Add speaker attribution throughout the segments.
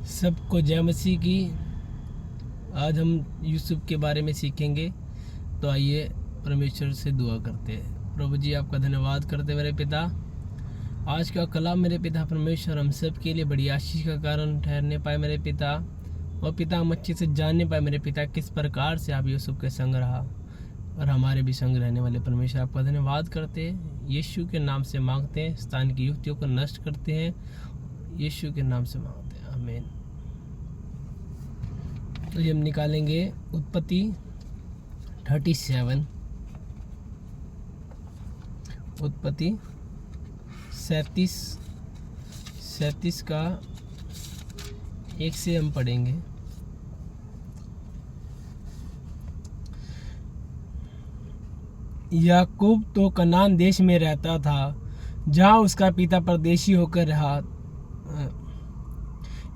Speaker 1: सबको जय मसीह की। आज हम यूसुफ के बारे में सीखेंगे। तो आइए परमेश्वर से दुआ करते हैं। प्रभु जी, आपका धन्यवाद करते मेरे पिता। आज का कलाम मेरे पिता परमेश्वर हम सब के लिए बड़ी आशीष का कारण ठहरने पाए मेरे पिता। और पिता, हम अच्छे से जानने पाए मेरे पिता किस प्रकार से आप यूसुफ के संग रहा और हमारे भी संग रहने वाले परमेश्वर, आपका धन्यवाद करते हैं। यीशु के नाम से मांगते हैं, स्थान की युक्तियों को नष्ट करते हैं। यीशु के नाम से मांगते हैं, आमीन। तो ये हम निकालेंगे उत्पत्ति 37, उत्पत्ति 37 का 1 से हम पढ़ेंगे। याकूब तो कनान देश में रहता था, जहाँ उसका पिता परदेशी होकर रहा।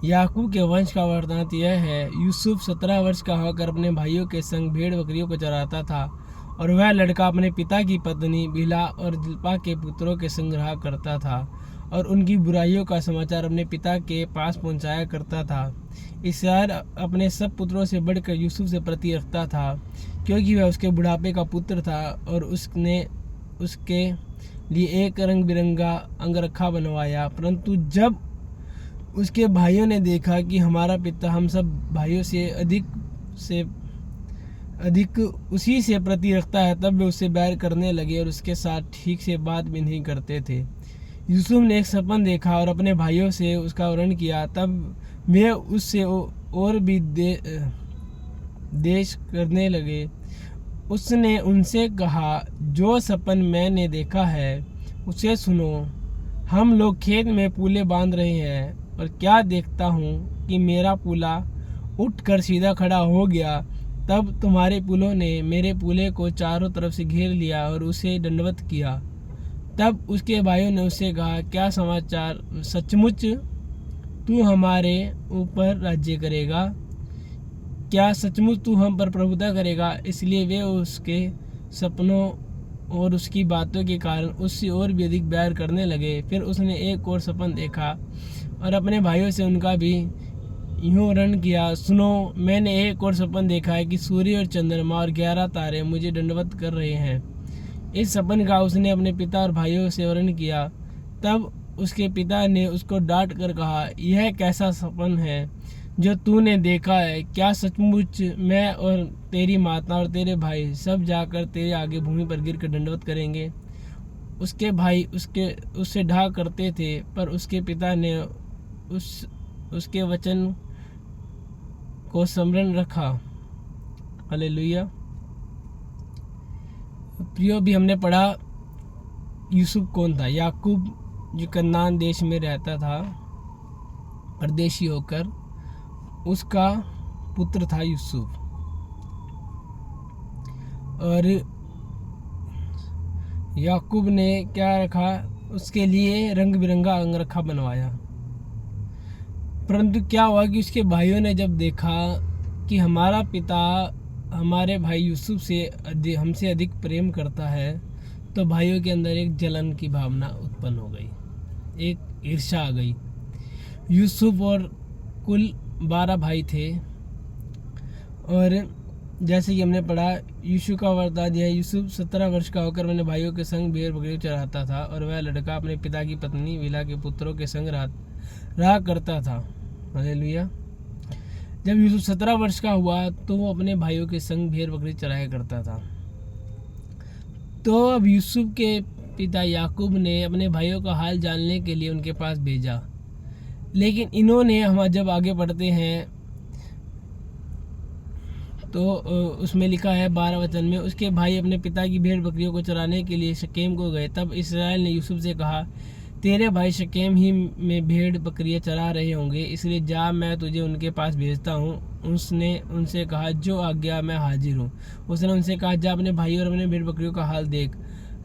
Speaker 1: याकूब के वंश का वृत्तांत यह है। यूसुफ 17 वर्ष का होकर अपने भाइयों के संग भेड़ बकरियों को चराता था, और वह लड़का अपने पिता की पत्नी बिल्हा और जिल्पा के पुत्रों के संग रहा करता था, और उनकी बुराइयों का समाचार अपने पिता के पास पहुंचाया करता था। इसराइल अपने सब पुत्रों से बढ़कर यूसुफ से प्रीति रखता था, क्योंकि वह उसके बुढ़ापे का पुत्र था, और उसने उसके लिए एक रंग बिरंगा अंगरखा बनवाया। परंतु जब उसके भाइयों ने देखा कि हमारा पिता हम सब भाइयों से अधिक उसी से प्रीति रखता है, तब वे उससे बैर करने लगे और उसके साथ ठीक से बात भी नहीं करते थे। यूसुफ ने एक सपन देखा और अपने भाइयों से उसका वर्णन किया। तब वे उससे और भी देश करने लगे। उसने उनसे कहा, जो सपन मैंने देखा है उसे सुनो। हम लोग खेत में पूले बांध रहे हैं, और क्या देखता हूँ कि मेरा पूला उठकर सीधा खड़ा हो गया। तब तुम्हारे पुलों ने मेरे पूले को चारों तरफ से घेर लिया और उसे दंडवत किया। तब उसके भाइयों ने उससे कहा, क्या समाचार, सचमुच तू हमारे ऊपर राज्य करेगा? क्या सचमुच तू हम पर प्रभुता करेगा? इसलिए वे उसके सपनों और उसकी बातों के कारण उससे और भी अधिक बैर करने लगे। फिर उसने एक और सपन देखा और अपने भाइयों से उनका भी यूँ वर्णन किया। सुनो, मैंने एक और सपन देखा है कि सूर्य और चंद्रमा और 11 तारे मुझे दंडवत कर रहे हैं। इस सपन का उसने अपने पिता और भाइयों से वर्णन किया। तब उसके पिता ने उसको डांट कर कहा, यह कैसा सपन है जो तूने देखा है? क्या सचमुच मैं और तेरी माता और तेरे भाई सब जाकर तेरे आगे भूमि पर गिर कर दंडवत करेंगे? उसके भाई उससे ढा करते थे, पर उसके पिता ने उसके वचन को स्मरण रखा। हालेलुया। प्रियो, भी हमने पढ़ा यूसुफ कौन था। याकूब जो कनान देश में रहता था परदेशी होकर, उसका पुत्र था यूसुफ। और याकूब ने क्या रखा? उसके लिए रंग बिरंगा अंगरखा बनवाया। परंतु क्या हुआ कि उसके भाइयों ने जब देखा कि हमारा पिता हमारे भाई यूसुफ से हमसे अधिक प्रेम करता है, तो भाइयों के अंदर एक जलन की भावना उत्पन्न हो गई, एक ईर्ष्या आ गई। यूसुफ और कुल 12 भाई थे। और जैसे कि हमने पढ़ा, यीशु का वरदान यह, यूसुफ 17 वर्ष का होकर अपने भाइयों के संग भेड़ बकरी चराता था, और वह लड़का अपने पिता की पत्नी बिल्हा के पुत्रों के संग रहा करता था। हालेलुया। जब यूसुफ 17 वर्ष का हुआ तो वो अपने भाइयों के संग भेड़ बकरी चराया करता था। तो अब यूसुफ के पिता याकूब ने अपने भाइयों का हाल जानने के लिए उनके पास भेजा। लेकिन इन्होंने, हम जब आगे पढ़ते हैं तो उसमें लिखा है 12 वचन में, उसके भाई अपने पिता की भेड़ बकरियों को चराने के लिए शकेम को गए। तब इसराइल ने यूसुफ से कहा, तेरे भाई शकेम ही में भेड़ बकरियां चरा रहे होंगे, इसलिए जा, मैं तुझे उनके पास भेजता हूँ। उसने उनसे कहा, जो आज्ञा, मैं हाजिर हूँ। उसने उनसे कहा, जा अपने भाई और अपने भेड़ बकरियों का हाल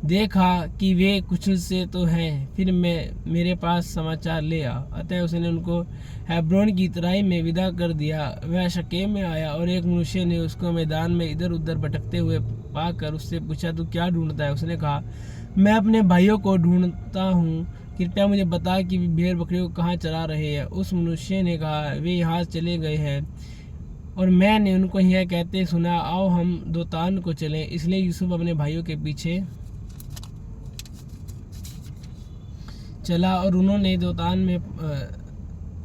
Speaker 1: देखा कि वे कुशल से तो हैं, फिर मेरे पास समाचार ले आ। अतः उसने उनको हेब्रोन की तराई में विदा कर दिया। वह शकेम में आया, और एक मनुष्य ने उसको मैदान में इधर उधर भटकते हुए पाकर उससे पूछा, तू क्या ढूंढता है? उसने कहा, मैं अपने भाइयों को ढूंढता हूँ कृपया मुझे बता कि भेड़ बकरियों को कहाँ चरा रहे हैं। उस मनुष्य ने कहा, वे यहाँ चले गए हैं और मैंने उनको यह कहते सुना, आओ हम दोतान को चलें। इसलिए यूसुफ अपने भाइयों के पीछे चला और उन्होंने दोतान में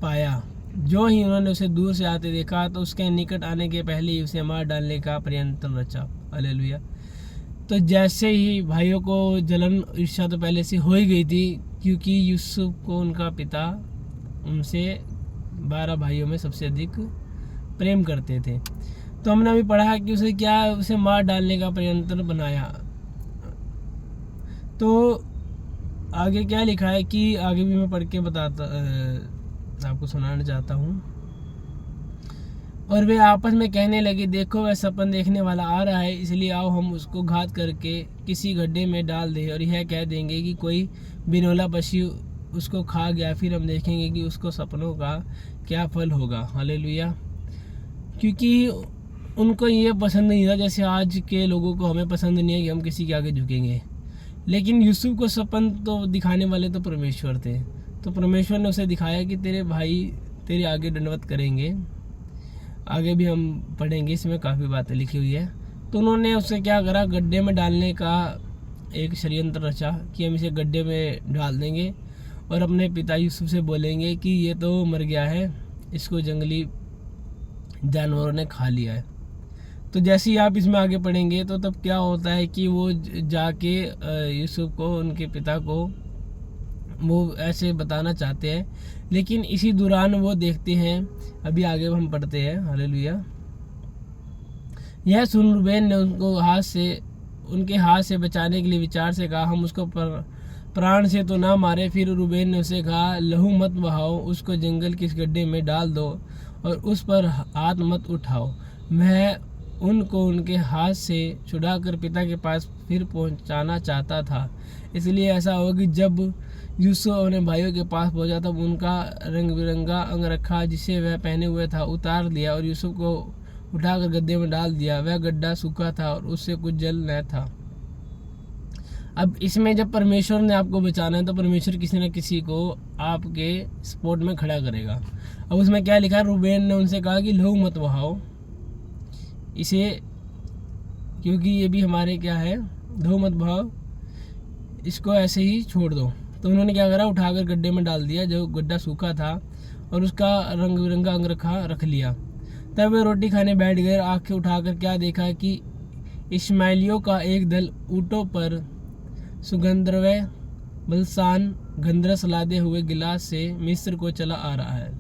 Speaker 1: पाया। जो ही उन्होंने उसे दूर से आते देखा तो उसके निकट आने के पहले ही उसे मार डालने का प्रयत्न रचा। हालेलुया। तो जैसे ही भाइयों को जलन ईर्ष्या तो पहले से हो ही गई थी, क्योंकि यूसुफ को उनका पिता उनसे 12 भाइयों में सबसे अधिक प्रेम करते थे। तो हमने अभी पढ़ा कि उसे मार डालने का प्रयत्न बनाया। तो आगे क्या लिखा है कि आगे भी मैं पढ़ के आपको सुनाना चाहता हूँ। और वे आपस में कहने लगे, देखो वह सपन देखने वाला आ रहा है, इसलिए आओ हम उसको घात करके किसी गड्ढे में डाल दें और यह कह देंगे कि कोई बिनौला पशु उसको खा गया, फिर हम देखेंगे कि उसको सपनों का क्या फल होगा। हालेलुया। क्योंकि उनको ये पसंद नहीं था, जैसे आज के लोगों को हमें पसंद नहीं है कि हम किसी के आगे झुकेंगे। लेकिन यूसुफ को सपन तो दिखाने वाले तो परमेश्वर थे। तो परमेश्वर ने उसे दिखाया कि तेरे भाई तेरे आगे दंडवत करेंगे। आगे भी हम पढ़ेंगे, इसमें काफ़ी बातें लिखी हुई है। तो उन्होंने उससे क्या करा, गड्ढे में डालने का एक षड्यंत्र रचा कि हम इसे गड्ढे में डाल देंगे और अपने पिता यूसुफ से बोलेंगे कि ये तो मर गया है, इसको जंगली जानवरों ने खा लिया है। तो जैसे ही आप इसमें आगे पढ़ेंगे तो तब क्या होता है कि वो जाके यूसुफ को, उनके पिता को वो ऐसे बताना चाहते हैं, लेकिन इसी दौरान वो देखते हैं, अभी आगे हम पढ़ते हैं। हालेलुया। यह सुन रूबेन ने उनके हाथ से बचाने के लिए विचार से कहा, हम उसको प्राण से तो ना मारे। फिर रूबेन ने उसे कहा, लहू मत बहाओ, उसको जंगल के इस गड्ढे में डाल दो और उस पर हाथ मत उठाओ। मैं उनको उनके हाथ से छुड़ाकर पिता के पास फिर पहुंचाना चाहता था। इसलिए ऐसा हो कि जब यूसुफ अपने भाइयों के पास पहुंचा तब उनका रंग बिरंगा अंगरखा जिसे वह पहने हुए था उतार दिया और यूसुफ को उठाकर गड्ढे में डाल दिया। वह गड्ढा सूखा था और उससे कुछ जल न था। अब इसमें जब परमेश्वर ने आपको बचाना है तो परमेश्वर किसी न किसी को आपके सपोर्ट में खड़ा करेगा। अब उसमें क्या लिखा है, रूबेन ने उनसे कहा कि लहू मत बहाओ इसे, क्योंकि ये भी हमारे क्या है, लहू मत बहाओ, इसको ऐसे ही छोड़ दो। तो उन्होंने क्या करा, उठाकर गड्ढे में डाल दिया जो गड्ढा सूखा था और उसका रंग बिरंगा अंगरखा रख लिया। तब वे रोटी खाने बैठ गए। आंखें उठाकर क्या देखा कि इश्माइलियों का एक दल ऊँटों पर सुगंधद्रव्य बलसान गंधरस लादे हुए गिलास से मिस्र को चला आ रहा है।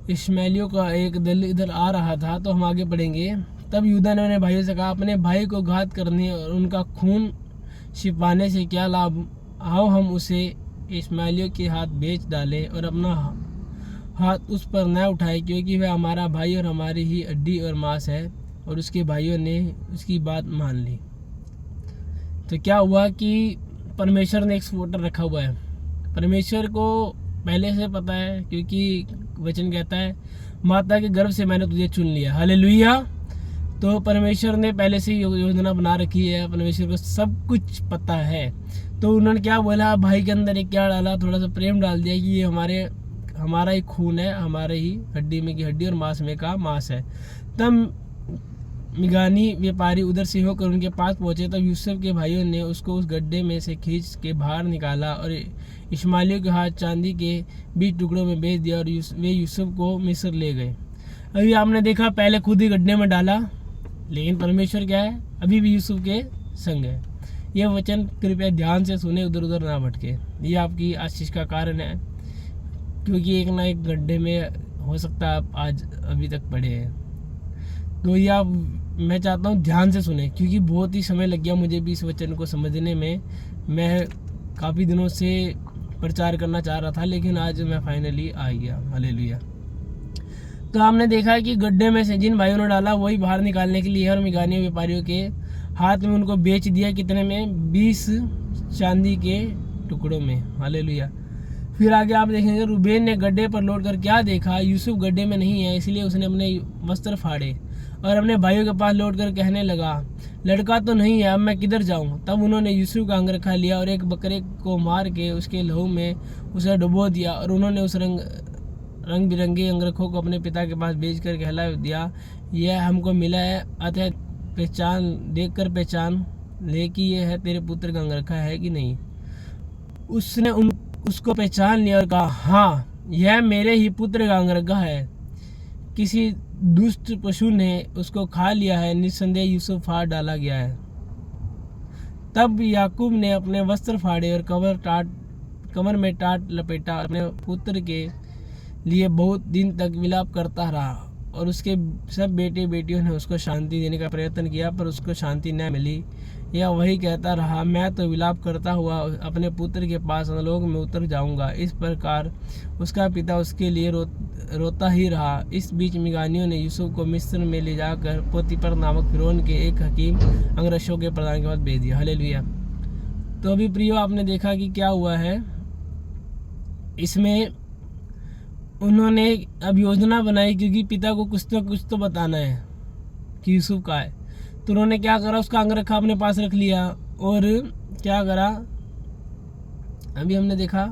Speaker 1: इश्माइलियों का एक दल इधर आ रहा था। तो हम आगे पढ़ेंगे। तब यूदा ने अपने भाइयों से कहा, अपने भाई को घात करने और उनका खून छिपाने से क्या लाभ, आओ हम उसे इश्माइलियों के हाथ बेच डालें और अपना हाथ उस पर न उठाए, क्योंकि वह हमारा भाई और हमारी ही हड्डी और मांस है। और उसके भाइयों ने उसकी बात मान ली। तो क्या हुआ कि परमेश्वर ने एक सपोर्टर रखा हुआ है। परमेश्वर को पहले से पता है, क्योंकि वचन कहता है, माता के गर्भ से मैंने तुझे चुन लिया। हालेलुया। तो परमेश्वर ने पहले से योजना बना रखी है, परमेश्वर को सब कुछ पता है। तो उन्होंने क्या बोला, भाई के अंदर एक क्या डाला, थोड़ा सा प्रेम डाल दिया कि ये हमारा ही खून है, हमारे ही हड्डी में की हड्डी और मांस में का मांस है। तब मिगानी व्यापारी उधर से होकर उनके पास पहुंचे। तब यूसुफ के भाइयों ने उसको उस गड्ढे में से खींच के बाहर निकाला और इश्माइलियों के हाथ चांदी के 20 टुकड़ों में बेच दिया और वे यूसुफ को मिस्र ले गए। अभी आपने देखा, पहले खुद ही गड्ढे में डाला, लेकिन परमेश्वर क्या है, अभी भी यूसुफ के संग है। यह वचन कृपया ध्यान से सुने, उधर उधर ना भटके। ये आपकी आशीष का कारण है, क्योंकि एक ना एक गड्ढे में हो सकता है आप आज अभी तक पड़े हैं। तो ये आप, मैं चाहता हूँ ध्यान से सुने, क्योंकि बहुत ही समय लग गया मुझे भी इस वचन को समझने में। मैं काफ़ी दिनों से प्रचार करना चाह रहा था, लेकिन आज मैं फाइनली आ गया। हालेलुया। तो हमने देखा कि गड्ढे में से जिन भाइयों ने डाला वही बाहर निकालने के लिए और मिगानी व्यापारियों के हाथ में उनको बेच दिया। कितने में? 20 चांदी के टुकड़ों में। हालेलुया। फिर आगे आप देखेंगे, रूबेन ने गड्ढे पर लौट कर क्या देखा, यूसुफ गड्ढे में नहीं है, इसलिए उसने अपने वस्त्र फाड़े और अपने भाइयों के पास लौट कर कहने लगा, लड़का तो नहीं है, अब मैं किधर जाऊं। तब उन्होंने यूसुफ का अंगरखा लिया और एक बकरे को मार के उसके लहू में उसे डुबो दिया, और उन्होंने उस रंग बिरंगे अंगरखों को अपने पिता के पास भेज कर कहला दिया, यह हमको मिला है, अतः देखकर पहचान ले कि यह है तेरे पुत्र का अंगरखा है कि नहीं। उसने उसको पहचान लिया और कहा, हाँ, यह मेरे ही पुत्र का अंगरखा है, किसी दुष्ट पशु ने उसको खा लिया है, निस्संदेह यूसुफ फाड़ डाला गया है। तब याकूब ने अपने वस्त्र फाड़े और कमर में टाट लपेटा, अपने पुत्र के लिए बहुत दिन तक विलाप करता रहा, और उसके सब बेटे बेटियों ने उसको शांति देने का प्रयत्न किया, पर उसको शांति न मिली। यह वही कहता रहा, मैं तो विलाप करता हुआ अपने पुत्र के पास अधोलोक में उतर जाऊंगा। इस प्रकार उसका पिता उसके लिए रोता ही रहा। इस बीच मिगानियों ने यूसुफ को मिस्र में ले जाकर पोतीपर नामक फिरौन के एक हकीम अंगरक्षों के प्रधान के पास भेज दिया। हालेलुया। तो अभी प्रियो, आपने देखा कि क्या हुआ है। इसमें उन्होंने अब योजना बनाई, क्योंकि पिता को कुछ तो बताना है कि यूसुफ का है। तो उन्होंने क्या करा, उसका अंगरखा अपने पास रख लिया, और क्या करा, अभी हमने देखा,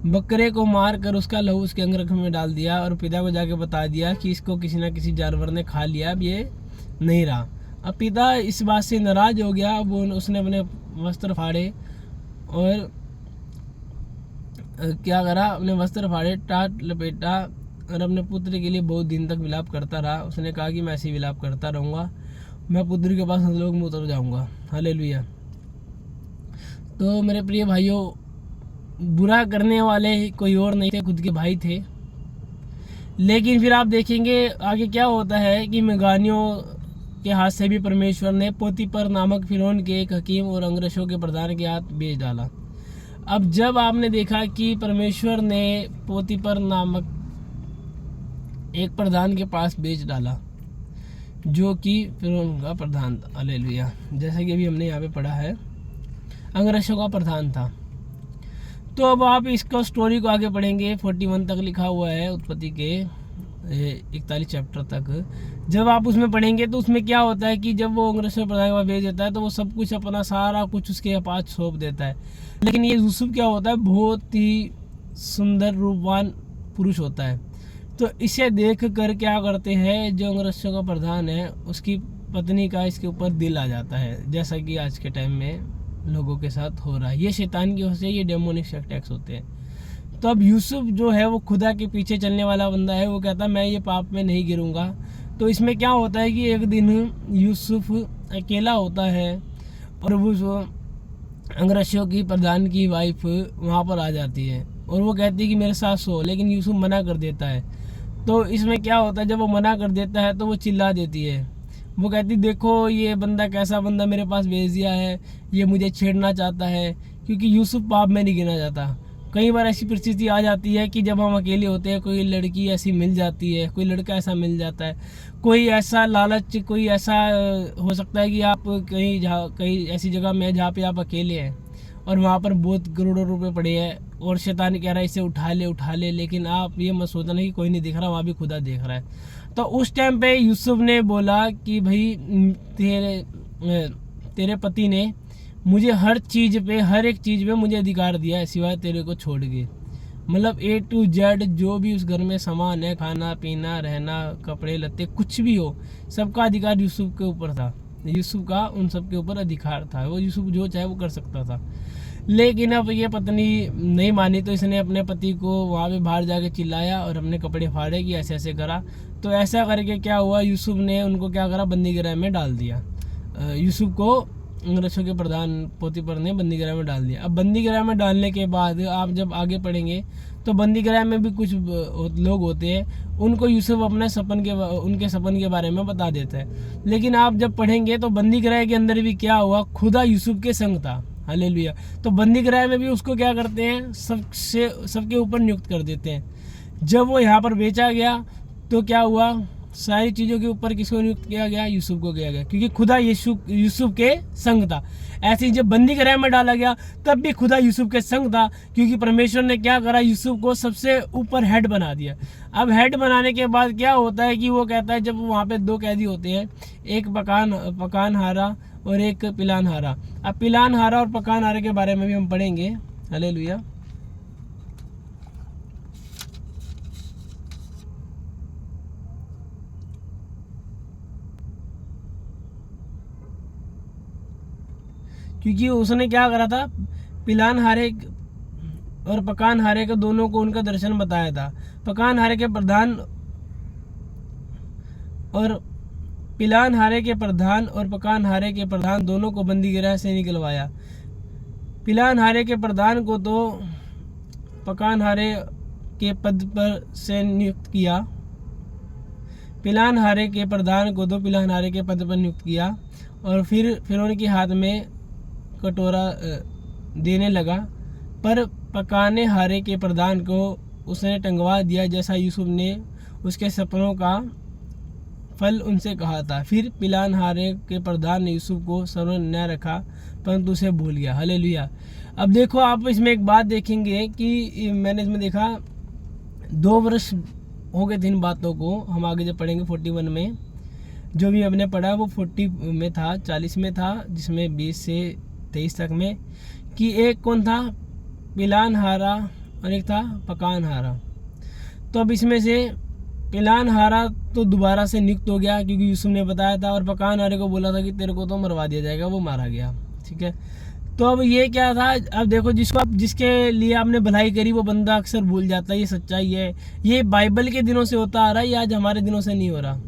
Speaker 1: बकरे को मार कर उसका लहू उसके अंगरखे में डाल दिया, और पिता को जाके बता दिया कि इसको किसी न किसी जानवर ने खा लिया, अब ये नहीं रहा। अब पिता इस बात से नाराज हो गया। अब उसने अपने वस्त्र फाड़े और क्या करा, अपने वस्त्र फाड़े, टाट लपेटा, और अपने पुत्र के लिए बहुत दिन तक विलाप करता रहा। उसने कहा कि मैं ऐसे विलाप करता रहूँगा, मैं पुत्र के पास अधोलोक में उतर जाऊँगा। हालेलुया। तो मेरे प्रिय भाइयों, बुरा करने वाले कोई और नहीं थे, खुद के भाई थे। लेकिन फिर आप देखेंगे आगे क्या होता है कि मिगानियों के हाथ से भी परमेश्वर ने पोतीपर नामक फिरौन के एक हकीम और अंगरक्षों के प्रधान के हाथ भेज डाला। अब जब आपने देखा कि परमेश्वर ने पोतीपर नामक एक प्रधान के पास भेज डाला, जो कि फिरौन का प्रधान था। हालेलुया। जैसा कि अभी हमने यहाँ पे पढ़ा है, अंगरक्षों का प्रधान था। तो अब आप इसका स्टोरी को आगे पढ़ेंगे, 41 तक लिखा हुआ है, उत्पत्ति के 41 चैप्टर तक। जब आप उसमें पढ़ेंगे तो उसमें क्या होता है कि जब वो अंगरक्षों प्रधान के पास भेज देता है, तो वो सब कुछ, अपना सारा कुछ उसके पास सौंप देता है। लेकिन ये यूसुफ क्या होता है, बहुत ही सुंदर रूपवान पुरुष होता है। तो इसे देख कर क्या करते हैं, जो अंगरक्षों का प्रधान है, उसकी पत्नी का इसके ऊपर दिल आ जाता है, जैसा कि आज के टाइम में लोगों के साथ हो रहा है। ये शैतान की वजह से ये डेमोनिक अटैक्स होते हैं। तो अब यूसुफ जो है वो खुदा के पीछे चलने वाला बंदा है, वो कहता है मैं ये पाप में नहीं गिरूंगा। तो इसमें क्या होता है कि एक दिन यूसुफ अकेला होता है, और वो जो अंगरक्षों की प्रधान की वाइफ वहाँ पर आ जाती है, और वो कहती है कि मेरे साथ सो, लेकिन यूसुफ मना कर देता है। तो इसमें क्या होता है, जब वो मना कर देता है तो वो चिल्ला देती है। वो कहती, देखो ये बंदा कैसा बंदा मेरे पास भेज दिया है, ये मुझे छेड़ना चाहता है, क्योंकि यूसुफ पाप में नहीं गिना जाता। कई बार ऐसी परिस्थिति आ जाती है कि जब हम अकेले होते हैं, कोई लड़की ऐसी मिल जाती है, कोई लड़का ऐसा मिल जाता है, कोई ऐसा लालच, कोई ऐसा हो सकता है कि आप कहीं ऐसी जगह में जहाँ पे आप अकेले हैं, और वहाँ पर बहुत करोड़ों रुपए पड़े हैं, और शैतान कह रहा है इसे उठा ले, लेकिन आप ये मत सोचना कि कोई नहीं दिख रहा, वहाँ भी खुदा देख रहा है। तो उस टाइम पे यूसुफ ने बोला कि भाई तेरे पति ने मुझे हर एक चीज़ पे मुझे अधिकार दिया है, सिवाय तेरे को छोड़ के। मतलब A to Z जो भी उस घर में सामान है, खाना पीना, रहना, कपड़े लत्ते, कुछ भी हो, सबका अधिकार यूसुफ के ऊपर था। यूसुफ का उन सब के ऊपर अधिकार था, वो यूसुफ जो चाहे वो कर सकता था। लेकिन अब ये पत्नी नहीं मानी, तो इसने अपने पति को वहाँ पे बाहर जाके चिल्लाया और अपने कपड़े फाड़े कि ऐसे ऐसे करा। तो ऐसा करके क्या हुआ, यूसुफ ने उनको क्या करा, बंदीगृह में डाल दिया। यूसुफ को अंगरक्षों के प्रधान पोतीपर ने बंदीगृह में डाल दिया। अब बंदीगृह में डालने के बाद आप जब आगे पढ़ेंगे तो बंदीगृह में भी कुछ लोग होते हैं, उनको यूसुफ अपने उनके सपन के बारे में बता देता है। लेकिन आप जब पढ़ेंगे तो बंदीगृह के अंदर भी क्या हुआ, खुदा यूसुफ के संग था। हालेलुया। तो बंदीगृह में भी उसको क्या करते हैं, सबके ऊपर नियुक्त कर देते हैं। जब वो यहाँ पर बेचा गया तो क्या हुआ, सारी चीज़ों के ऊपर किसको नियुक्त किया गया? यूसुफ को किया गया, क्योंकि खुदा यूसुफ के संग था। ऐसे ही जब बंदी गृह में डाला गया तब भी खुदा यूसुफ के संग था, क्योंकि परमेश्वर ने क्या करा? यूसुफ को सबसे ऊपर हेड बना दिया। अब हेड बनाने के बाद क्या होता है कि वो कहता है, जब वहाँ पे दो कैदी होते हैं, एक पकान हारा और एक पिलान हारा। अब पिलान हारा और पकान हारा के बारे में भी हम पढ़ेंगे। हालेलुया। क्योंकि उसने क्या करा था? पिलान हारे और पकान हारे को दोनों को उनका दर्शन बताया था। पकान हारे के प्रधान और पिलान हारे के प्रधान और पकान हारे के प्रधान दोनों को बंदी गृह से निकलवाया। पिलान हारे के प्रधान को तो पकान हारे के पद पर से नियुक्त किया। पिलान हारे के प्रधान को तो पिलान हारे के पद पर नियुक्त किया और फिर उनके हाथ में कटोरा देने लगा, पर पकाने हारे के प्रधान को उसने टंगवा दिया, जैसा यूसुफ ने उसके सपनों का फल उनसे कहा था। फिर पिलान हारे के प्रधान ने यूसुफ को स्मरण न रखा, परंतु उसे भूल गया। हालेलुया। अब देखो, आप इसमें एक बात देखेंगे कि मैंने इसमें देखा 2 वर्ष हो गए थे इन बातों को। हम आगे जब पढ़ेंगे 41 में, जो भी हमने पढ़ा वो 40 में था, 40 में था, जिसमें 20 से 23 तक में, कि एक कौन था? पिलान हारा और एक था पकान हारा। तो अब इसमें से पिलान हारा तो दोबारा से नियुक्त हो गया, क्योंकि यूसुफ ने बताया था, और पकान हारे को बोला था कि तेरे को तो मरवा दिया जाएगा, वो मारा गया। ठीक है, तो अब ये क्या था? अब देखो, जिसके लिए आपने भलाई करी वो बंदा अक्सर भूल जाता है, ये सच्चाई है। ये बाइबल के दिनों से होता आ रहा है, ये आज हमारे दिनों से नहीं हो रहा,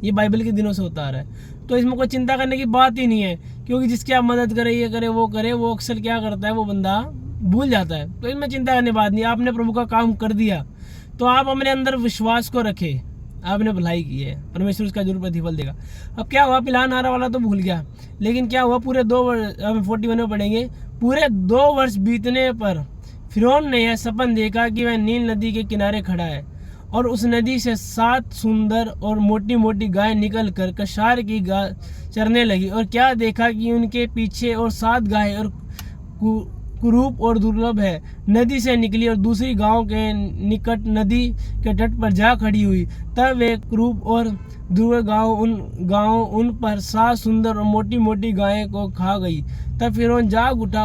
Speaker 1: ये बाइबल के दिनों से होता आ रहा है। तो इसमें कोई चिंता करने की बात ही नहीं है, क्योंकि जिसकी आप मदद करे, ये करे, वो अक्सर क्या करता है? वो बंदा भूल जाता है। तो इसमें चिंता करने की बात नहीं। आपने प्रभु का काम कर दिया तो आप अपने अंदर विश्वास को रखे, आपने भलाई की है, परमेश्वर उसका जरूर प्रतिफल देगा। अब क्या हुआ? पिलान हारा वाला तो भूल गया, लेकिन क्या हुआ? पूरे 2 वर्ष, हम 41 में पढ़ेंगे, पूरे 2 वर्ष बीतने पर फिरौन ने यह सपन देखा कि वह नील नदी के किनारे खड़ा है और उस नदी से 7 सुंदर और मोटी मोटी गाय निकल कर कशार की गाय चरने लगी। और क्या देखा कि उनके पीछे और 7 गाय और कुरूप और दुर्लभ है नदी से निकली और दूसरी गांव के निकट नदी के तट पर जा खड़ी हुई। तब वे कुरूप और दुर्लभ गांव उन पर 7 सुंदर और मोटी मोटी गायें को खा गई। तब फिरौन जाग उठा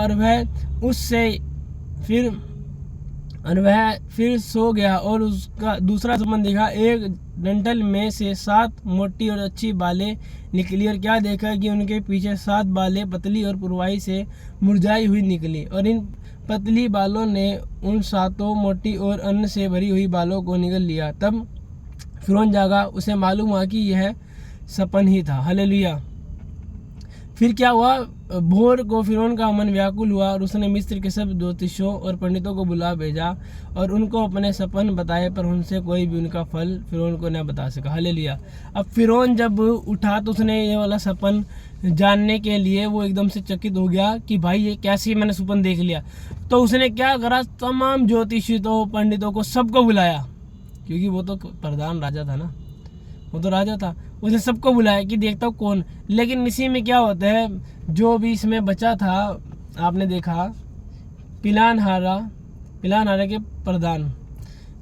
Speaker 1: और वह फिर सो गया और उसका दूसरा सपन देखा, एक डंठल में से 7 मोटी और अच्छी बालें निकली। और क्या देखा कि उनके पीछे 7 बालें पतली और पुरवाई से मुरझाई हुई निकली, और इन पतली बालों ने उन 7 मोटी और अन्न से भरी हुई बालों को निगल लिया। तब फिरौन जागा, उसे मालूम हुआ कि यह सपन ही था। हालेलुया। फिर क्या हुआ? भोर को फिरौन का मन व्याकुल हुआ और उसने मिस्र के सब ज्योतिषों और पंडितों को बुला भेजा और उनको अपने सपन बताए, पर उनसे कोई भी उनका फल फिरौन को न बता सका। हालेलुया। अब फिरौन जब उठा तो उसने ये वाला सपन जानने के लिए वो एकदम से चकित हो गया कि भाई ये कैसे मैंने सपन देख लिया। तो उसने क्या करा? तमाम ज्योतिषियों पंडितों को सबको बुलाया, क्योंकि वो तो प्रधान राजा था ना, वो तो राजा था। उसने सबको बुलाया कि देखता हूँ कौन। लेकिन इसी में क्या होता है, जो भी इसमें बचा था, आपने देखा पिलान हारा के प्रधान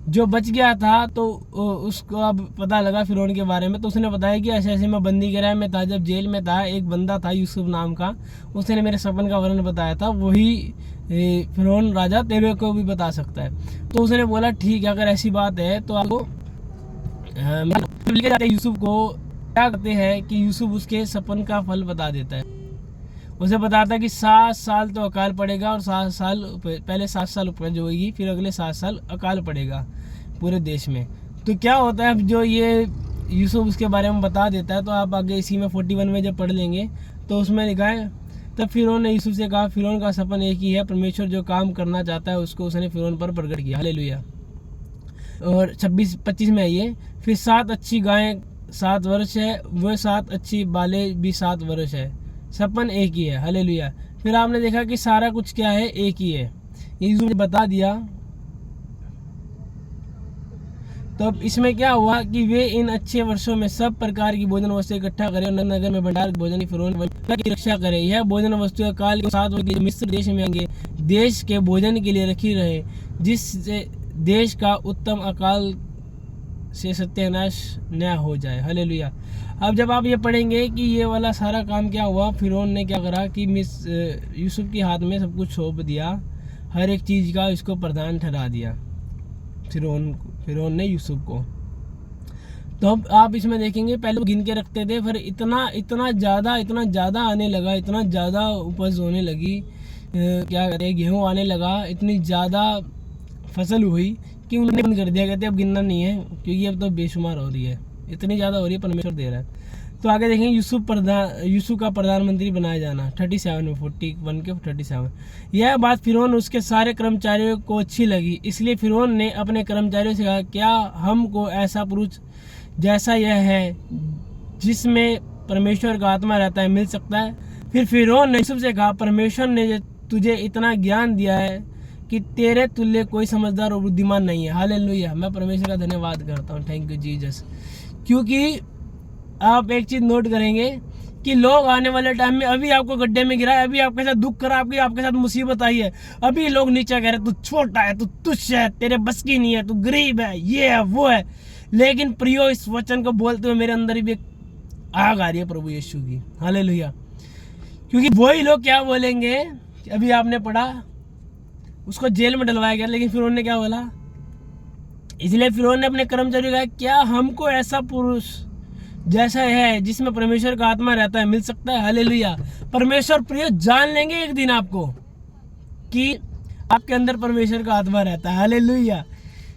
Speaker 1: जो बच गया था, तो उसको अब पता लगा फिरौन के बारे में। तो उसने बताया कि ऐसे ऐसे मैं बंदी गृह में था, जब जेल में था, एक बंदा था यूसुफ नाम का, उसने मेरे सपन का वर्णन बताया था, वही फिरौन राजा तेरे को भी बता सकता है। तो उसने बोला ठीक है, अगर ऐसी बात है तो आपको लेके जाते यूसुफ को। क्या करते हैं कि यूसुफ उसके सपन का फल बता देता है। उसे बताता है कि 7 साल तो अकाल पड़ेगा और 7 साल पहले 7 साल उपज होगी, फिर अगले 7 साल अकाल पड़ेगा पूरे देश में। तो क्या होता है, अब जो ये यूसुफ उसके बारे में बता देता है, तो आप आगे इसी में 41 में जब पढ़ लेंगे तो उसमें लिखा है, तब फिरौन ने यूसुफ से कहा, फिरौन का सपन एक ही है, परमेश्वर जो काम करना चाहता है उसको उसने फिरौन पर प्रकट किया। हालेलुया। और 26-25 में ये, फिर 7 अच्छी गायें 7 वर्ष है, वह 7 अच्छी बालें भी 7 वर्ष है, सपन एक ही है। हालेलुया। फिर आपने देखा कि सारा कुछ क्या है, एक ही है, यीशु ने बता दिया। तो अब इसमें क्या हुआ कि वे इन अच्छे वर्षों में सब प्रकार की भोजन वस्तु इकट्ठा करें और नगर में भंडार भोजन की फिरौन की रक्षा करें। यह भोजन वस्तु काल के 7 वर्ष मिस्र देश में आएंगे, देश के भोजन के लिए रखी रहे, जिससे देश का उत्तम अकाल से सत्यानाश न हो जाए। हालेलुया। अब जब आप ये पढ़ेंगे कि ये वाला सारा काम क्या हुआ, फिरौन ने क्या करा कि यूसुफ के हाथ में सब कुछ सौंप दिया, हर एक चीज़ का इसको प्रधान ठहरा दिया फिरौन ने यूसुफ को। तो अब आप इसमें देखेंगे पहले गिन के रखते थे, फिर इतना ज़्यादा आने लगा, इतना ज़्यादा उपज होने लगी, क्या कहते हैं, गेहूँ आने लगा, इतनी ज़्यादा फसल हुई कि उन्होंने बंद कर दिया। कहते अब गिनना नहीं है क्योंकि अब तो बेशुमार हो रही है, इतनी ज़्यादा हो रही है, परमेश्वर दे रहा है। तो आगे देखेंगे यूसुफ का प्रधानमंत्री बनाया जाना 37 में 41 के 37। यह बात फिरौन उसके सारे कर्मचारियों को अच्छी लगी, इसलिए फिरौन ने अपने कर्मचारियों से कहा, क्या हमको ऐसा पुरुष जैसा यह है जिसमें परमेश्वर का आत्मा रहता है मिल सकता है? फिर फिरौन ने यूसुफ से कहा, परमेश्वर ने तुझे इतना ज्ञान दिया है कि तेरे तुल्य कोई समझदार और बुद्धिमान नहीं है। हालेलुया। मैं परमेश्वर का धन्यवाद करता हूँ, थैंक यू जीसस। क्योंकि आप एक चीज़ नोट करेंगे कि लोग आने वाले टाइम में, अभी आपको गड्ढे में गिरा है, अभी आपके साथ दुख करा, आपके साथ मुसीबत आई है, अभी लोग नीचे कह रहे तू छोटा है, तू तुच्छ है, तेरे बस की नहीं है, तू गरीब है, ये है वो है। लेकिन प्रियो, इस वचन को बोलते हुए मेरे अंदर भी एक आग आ रही है प्रभु यीशु की। हालेलुया। क्योंकि वही लोग क्या बोलेंगे, अभी आपने पढ़ा उसको जेल में डलवाया गया, लेकिन फिरौन ने क्या बोला? इसलिए फिरौन ने अपने कर्मचारियों को कहा, क्या हमको ऐसा पुरुष जैसा है जिसमें परमेश्वर का आत्मा रहता है मिल सकता है? हालेलुया। परमेश्वर प्रिय जान लेंगे एक दिन आपको कि आपके अंदर परमेश्वर का आत्मा रहता है। हालेलुया।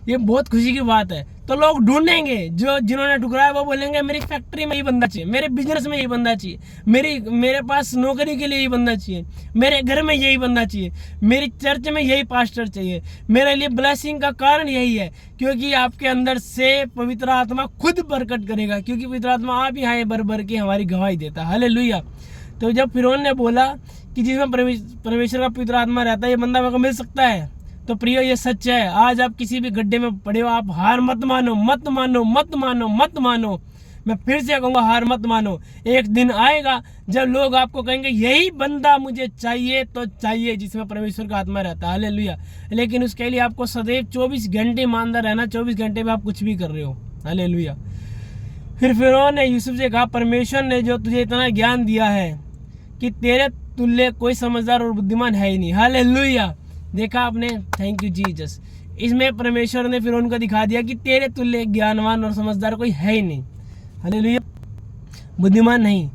Speaker 1: ये बहुत खुशी की बात है। तो लोग ढूंढेंगे, जिन्होंने ठुकराया वो बोलेंगे मेरी फैक्ट्री में ये बंदा चाहिए, मेरे बिजनेस में ये बंदा चाहिए, मेरे पास नौकरी के लिए ये बंदा चाहिए, मेरे घर में यही बंदा चाहिए, मेरी चर्च में यही पास्टर चाहिए, मेरे लिए ब्लेसिंग का कारण यही है। क्योंकि आपके अंदर से पवित्र आत्मा खुद प्रकट करेगा, क्योंकि पवित्र आत्मा आप ही आए भर भर के हमारी गवाही देता है। हालेलुया। तो जब फिरौन ने बोला कि जिसमें परमेश्वर का पवित्र आत्मा रहता है ये बंदा मेरे को मिल सकता है, तो प्रियो ये सच है। आज आप किसी भी गड्ढे में पड़े हो, आप हार मत मानो, मत मानो, मत मानो, मत मानो। मैं फिर से कहूँगा, हार मत मानो। एक दिन आएगा जब लोग आपको कहेंगे यही बंदा मुझे चाहिए, तो चाहिए जिसमें परमेश्वर का आत्मा रहता है। हालेलुया। लेकिन उसके लिए आपको सदैव 24 घंटे ईमानदार रहना, 24 घंटे में आप कुछ भी कर रहे हो। हालेलुया। फिर फिरौन ने यूसुफ से कहा, परमेश्वर ने जो तुझे इतना ज्ञान दिया है कि तेरे तुल्य कोई समझदार और बुद्धिमान है ही नहीं। हालेलुया। देखा आपने, थैंक यू जीसस। इसमें परमेश्वर ने फिरौन को दिखा दिया कि तेरे तुल्य ज्ञानवान और समझदार कोई है ही नहीं। हालेलुया। बुद्धिमान नहीं।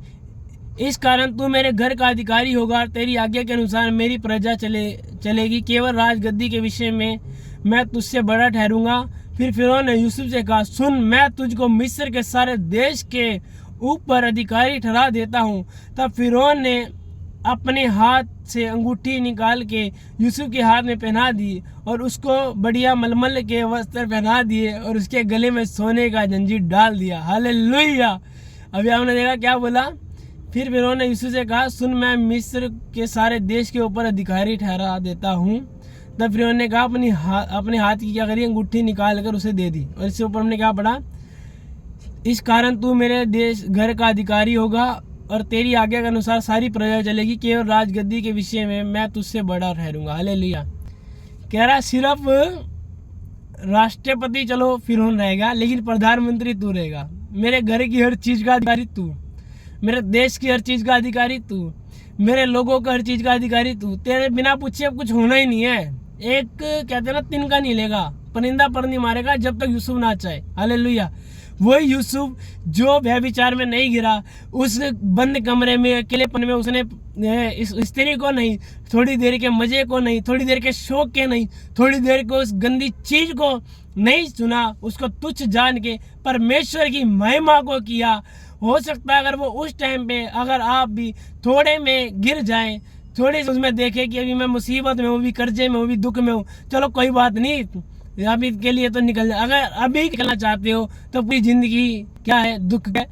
Speaker 1: इस कारण तू मेरे घर का अधिकारी होगा और तेरी आज्ञा के अनुसार मेरी प्रजा चलेगी। केवल राजगद्दी के विषय में मैं तुझसे बड़ा ठहरूंगा। फिर फिरौन ने यूसुफ से कहा, सुन, मैं तुझको मिस्र के सारे देश के ऊपर अधिकारी ठहरा देता हूँ। तब फिरौन ने अपने हाथ से अंगूठी निकाल के यूसुफ के हाथ में पहना दी और उसको बढ़िया मलमल के वस्त्र पहना दिए और उसके गले में सोने का जंजीर डाल दिया। हालेलुया। अभी आपने देखा क्या बोला? फिर फिरौन ने यूसुफ से कहा, सुन, मैं मिस्र के सारे देश के ऊपर अधिकारी ठहरा देता हूँ। तब फिरौन ने कहा, अपने हाथ की क्या करी, अंगूठी निकाल कर उसे दे दी। और इसके ऊपर हमने क्या पढ़ा? इस कारण तू मेरे देश घर का अधिकारी होगा और तेरी आज्ञा के अनुसार सारी प्रजा चलेगी। केवल राजगद्दी के विषय में मैं तुझसे बड़ा ठहरूंगा। हालेलुया। कह रहा सिर्फ राष्ट्रपति चलो फिरौन रहेगा, लेकिन प्रधानमंत्री तू रहेगा। मेरे घर की हर चीज का अधिकारी तू, मेरे देश की हर चीज का अधिकारी तू, मेरे लोगों का हर चीज का अधिकारी तू। तेरे बिना पूछे अब कुछ होना ही नहीं है। एक कहते ना, तिनका नहीं लेगा, परिंदा पर नहीं मारेगा जब तक यूसुफ ना चाहे। हालेलुया। वही यूसुफ जो व्यभिचार में नहीं गिरा, उस बंद कमरे में अकेलेपन में उसने इस स्त्री को नहीं, थोड़ी देर के मजे को नहीं, थोड़ी देर के शौक के नहीं, थोड़ी देर को उस गंदी चीज को नहीं सुना, उसको तुच्छ जान के परमेश्वर की महिमा को किया। हो सकता है अगर वो उस टाइम पे, अगर आप भी थोड़े में गिर जाएं, थोड़ी उसमें देखें कि अभी मैं मुसीबत में हूँ, भी कर्जे में हूँ, भी दुख में हूँ, चलो कोई बात नहीं, अभी के लिए तो निकल जाए। अगर अभी निकलना चाहते हो तो पूरी जिंदगी क्या है, दुख है।